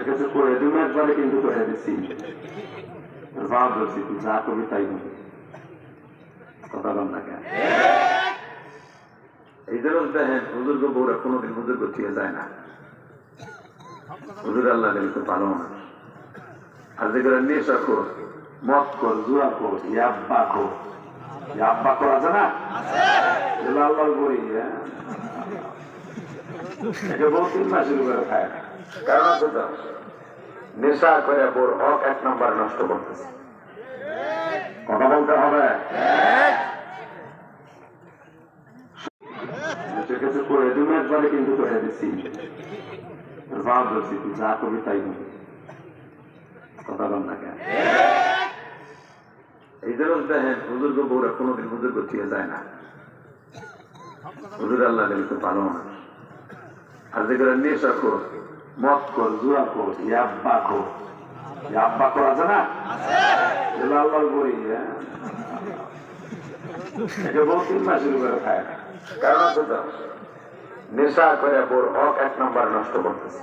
কিছু করে তুমি একবারে কিন্তু করে দিচ্ছি ভাব ধরছি তুই যা করবি তাই হবে কথা বল না কেন এই যে দেখেন হুজুর্গ বউরা কোনোদিন হুজুর্গ থেকে যায় না হুজুর আল্লাহ গেলে খুব ভালো মানুষ আর যেগুলো নেশা কর মদ কর জুয়া কর ইয়াব্বা কর ইয়াব্বা কর আছে না লাল লাল করি বউ 3 মাসের উপরে খায় না কারণ আছে তো নেশা করে বোর হক 1 নম্বর নষ্ট করতেছে কথা বলতে হবে কিছু করে তুমি একবারে কিন্তু করে দিচ্ছি ভাব ধরছি তুই যা করবি তাই হবে কথা বল না কেন এই যে দেখেন হুজুর্গ বউরা কোনোদিন হুজুর্গ থেকে যায় না হুজুর আল্লাহ গেলে খুব ভালো মানুষ আর যেগুলো নেশা কর মদ কর জুয়া কর ইয়াব্বা কর আছে না লাল লাল করি বউ 3 মাসের উপরে খায় না কারণ আছে তো নেশা করে বোর হক 1 নম্বর নষ্ট করতেছে